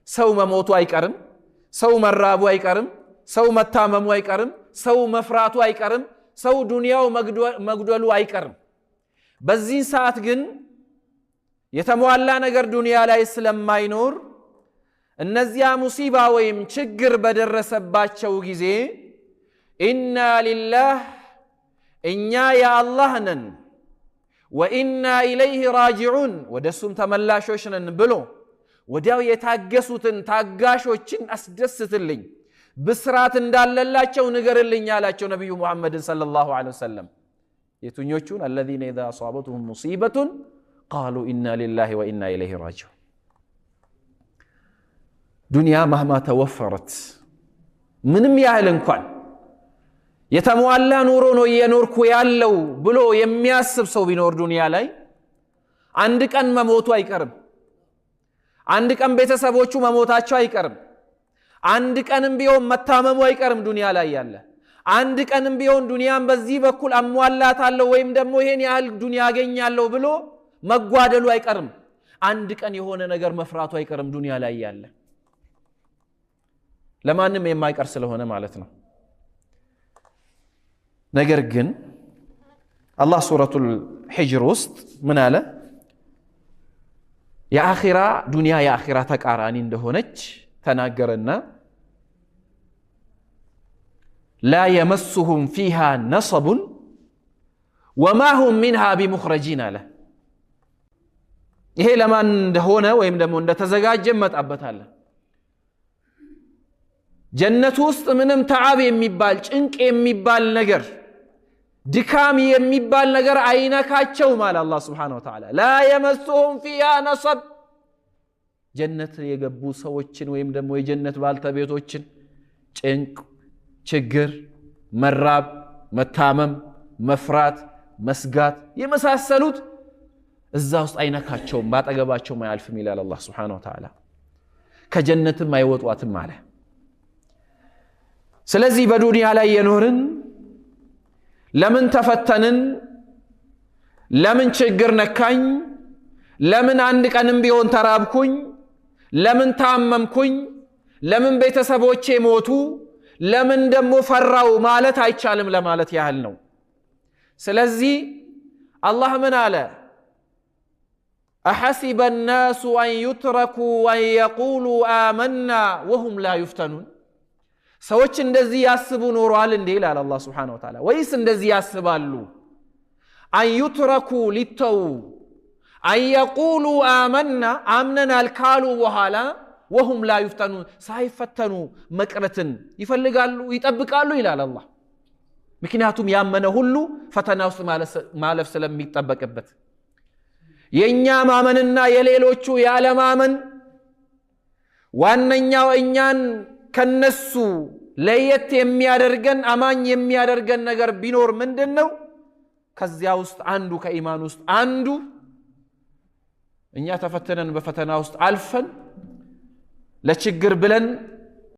ሰው መሞቱ አይቀርም ሰው መራቡ አይቀርም ሰው መታመሙ አይቀርም ሰው መፍራቱ አይቀርም ሰው ዱንያው መግደሉ አይቀርም በዚህ ሰዓት ግን የተሟላ ነገር ዱንያ ላይ ስለማይኖር እነዚያ ሙሲባ ወይም ችግር በደረሰባቸው ጊዜ ኢና ሊላህ እኛ የአላህ ነን ወኢና ኢለይሂ ራጂዑን ወደሱም ተመላሾች ነን ብሎ ወዲያው የታገሱትን ታጋሾችን አስደስትልኝ ብስራት እንዳለላቸው ንገርልኝ አላቸው ነብዩ መሐመድ ሰለላሁ ዐለይሂ ወሰለም የቱኞቹን الذين اذا اصابتهم مصيبه قالوا انا لله وانا اليه راجعون ዱንያ مهما توفرت ምንም ያህል እንኳን የተሟላ ኑሮ ነው እየኖርኩ ያለው ብሎ የሚያስብ ሰው ቢኖር ዱንያ ላይ አንድ ቀን መሞቱ አይቀርም አንድ ቀን ቤተሰቦቹ መሞታቸው አይቀርም አንድ ቀንም ቢሆን መታመሙ አይቀርም ዱንያ ላይ ያለ አንድ ቀንም ቢሆን ዱንያን በዚህ በኩል አሟላታለሁ ወይም ደግሞ ይሄን ያህል ዱንያ ያገኛለሁ ብሎ መጓደሉ አይቀርም አንድ ቀን የሆነ ነገር መፍራቱ አይቀርም ዱንያ ላይ ያለ ለማንም የማይቀር ስለሆነ ማለት ነው ነገር ግን አላህ ሱረቱል ሂጅር ውስጥ ምን አለ የአኺራ ዱንያ የአኺራ ተቃራኒ እንደሆነች ተናገረና لا يمسهم فيها نصب وما هم منها بمخرجين له ይሄ ለማን እንደሆነ ወይም ደግሞ እንደተዘጋጀ መጣበታል ጀነት ውስጥ ምንም ተዓብ የሚባል ጭንቅ የሚባል ነገር ድካም የሚባል ነገር አይነካቸው ማለት አላህ Subhanahu Wa Ta'ala لا يمسهم فيها نصب ጀነት የገቡ ሰዎችን ወይም ደግሞ የጀነት ባልተቤቶችን ጭንቅ ችግር መራብ መታመም መፍራት መስጋት የመሳሰሉት እዛ ውስጥ አይነካቸውም ባጠገባቸው ማያልፍም ይላል አላህ Subhanahu Wa Ta'ala ከጀነትም አይወጧትም ማለት ስለዚህ በዱንያ ላይ የኖርን ለምን ተፈተንን ለምን ችግር ነካኝ ለምን አንድ ቀንም ቢሆን ተራብኩኝ ለምን ታመምኩኝ ለምን ቤተሰቦቼ ሞቱ ለምን ደሞ ፈራው ማለት አይቻልም ለማለት ያህል ነው ስለዚህ አላህ ምን አለ أحسب الناس أن يتركوا وأن يقولوا آمنا وهم لا يفتنون ሰዎች እንደዚህ ያስቡ ኖሯል እንዴ ይላል አላህ Subhanahu Wa Ta'ala ወይስ እንደዚህ ያስባሉ أن يتركوا للتو أن يقولوا آمنا آمننا الكالو وهالا وهم لا يفتنون ሳይፈተኑ መቅረትን ይፈልጋሉ ይጠብቃሉ ይላል አላህ ምክንያቱም ያመነ ሁሉ ፈተና ውስጥ ማለፍ ስለሚጠበቅበት የኛ ማመንና የሌሎቹ ያለማመን ዋነኛው እኛን ከነሱ ለየት የሚያደርገን አማኝ የሚያደርገን ነገር ቢኖር ምንድነው ከዚያ ውስጥ አንዱ ከኢማን ውስጥ አንዱ እኛ ተፈተነን በፈተና ውስጥ አልፈን ለችግር ብለን